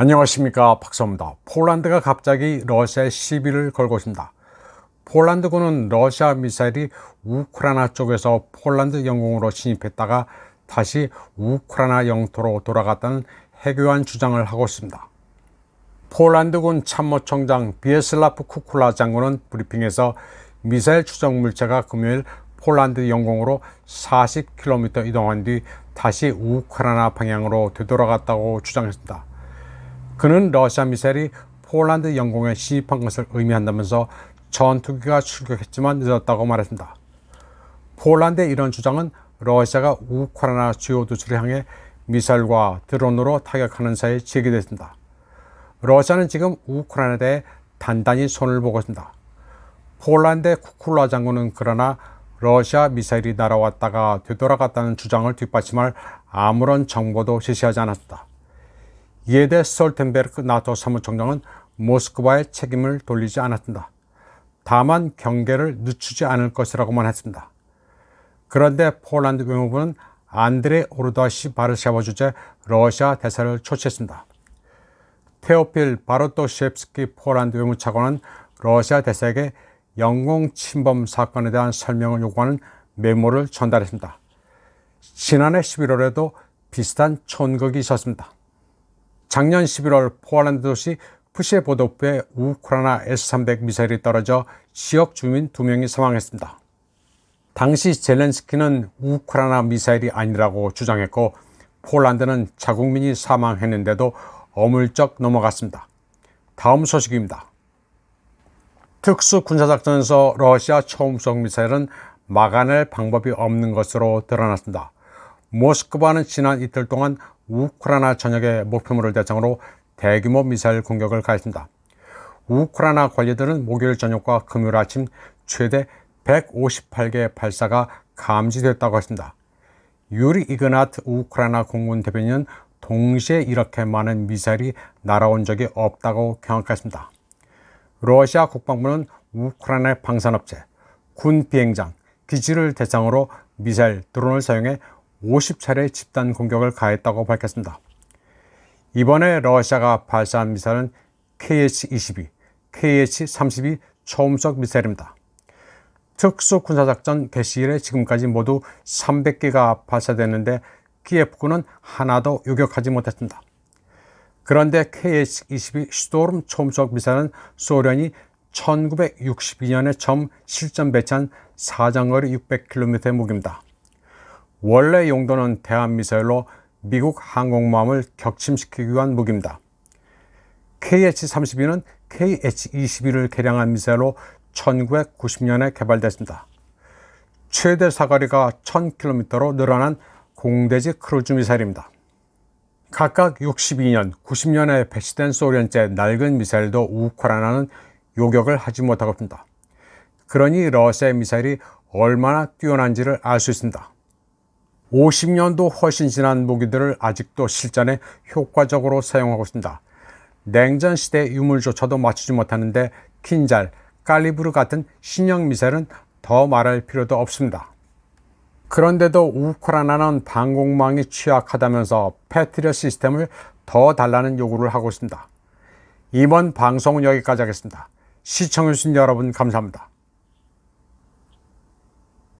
안녕하십니까, 박사입니다. 폴란드가 갑자기 러시아에 시비를 걸고 있습니다. 폴란드군은 러시아 미사일이 우크라이나 쪽에서 폴란드 영공으로 진입했다가 다시 우크라이나 영토로 돌아갔다는 해교한 주장을 하고 있습니다. 폴란드군 참모총장 비에슬라프 쿠쿨라 장군은 브리핑에서 미사일 추적 물체가 금요일 폴란드 영공으로 40km 이동한 뒤 다시 우크라이나 방향으로 되돌아갔다고 주장했습니다. 그는 러시아 미사일이 폴란드 영공에 진입한 것을 의미한다면서 전투기가 출격했지만 늦었다고 말했습니다. 폴란드의 이런 주장은 러시아가 우크라이나 주요 도시를 향해 미사일과 드론으로 타격하는 사이에 제기됐습니다. 러시아는 지금 우크라이나에 대해 단단히 손을 보고 있습니다. 폴란드의 쿠쿨라 장군은 그러나 러시아 미사일이 날아왔다가 되돌아갔다는 주장을 뒷받침할 아무런 정보도 제시하지 않았습니다. 이에 대해 스톨텐베르크 나토 사무총장은 모스크바의 책임을 돌리지 않았습니다. 다만 경계를 늦추지 않을 것이라고만 했습니다. 그런데 폴란드 외무부는 안드레 오르다시 바르샤바 주재 러시아 대사를 초치했습니다. 테오필 바르토옙스키 폴란드 외무차관은 러시아 대사에게 영공 침범 사건에 대한 설명을 요구하는 메모를 전달했습니다. 지난해 11월에도 비슷한 촌극이 있었습니다. 작년 11월 폴란드 도시 프셰보도프에 우크라이나 S-300 미사일이 떨어져 지역 주민 2명이 사망했습니다. 당시 젤렌스키는 우크라이나 미사일이 아니라고 주장했고 폴란드는 자국민이 사망했는데도 어물쩍 넘어갔습니다. 다음 소식입니다. 특수군사작전에서 러시아 초음속 미사일은 막아낼 방법이 없는 것으로 드러났습니다. 모스크바는 지난 이틀 동안 우크라이나 전역의 목표물을 대상으로 대규모 미사일 공격을 가했습니다. 우크라이나 관리들은 목요일 저녁과 금요일 아침 최대 158개 발사가 감지됐다고 했습니다. 유리 이그나트 우크라이나 공군 대변인은 동시에 이렇게 많은 미사일이 날아온 적이 없다고 경악했습니다. 러시아 국방부는 우크라이나의 방산업체, 군 비행장, 기지를 대상으로 미사일, 드론을 사용해 50차례 집단 공격을 가했다고 밝혔습니다. 이번에 러시아가 발사한 미사일은 KH-22, KH-32 초음속 미사일입니다. 특수군사작전 개시 이래 지금까지 모두 300개가 발사됐는데 키예프군은 하나도 요격하지 못했습니다. 그런데 KH-22 슈토름 초음속 미사일은 소련이 1962년에 처음 실전 배치한 사정거리 600km의 무기입니다. 원래 용도는 대한미사일로 미국 항공모함을 격침시키기 위한 무기입니다. KH-32는 KH-22를 개량한 미사일로 1990년에 개발됐습니다. 최대 사거리가 1000km로 늘어난 공대지 크루즈 미사일입니다. 각각 62년, 90년에 배치된 소련제 낡은 미사일도 우크라이나는 요격을 하지 못하고 있습니다. 그러니 러시아의 미사일이 얼마나 뛰어난지를 알 수 있습니다. 50년도 훨씬 지난 무기들을 아직도 실전에 효과적으로 사용하고 있습니다. 냉전 시대의 유물조차도 맞추지 못하는데 킨잘, 칼리브르 같은 신형 미사일은 더 말할 필요도 없습니다. 그런데도 우크라이나는 방공망이 취약하다면서 패트리엇 시스템을 더 달라는 요구를 하고 있습니다. 이번 방송은 여기까지 하겠습니다. 시청해주신 여러분 감사합니다.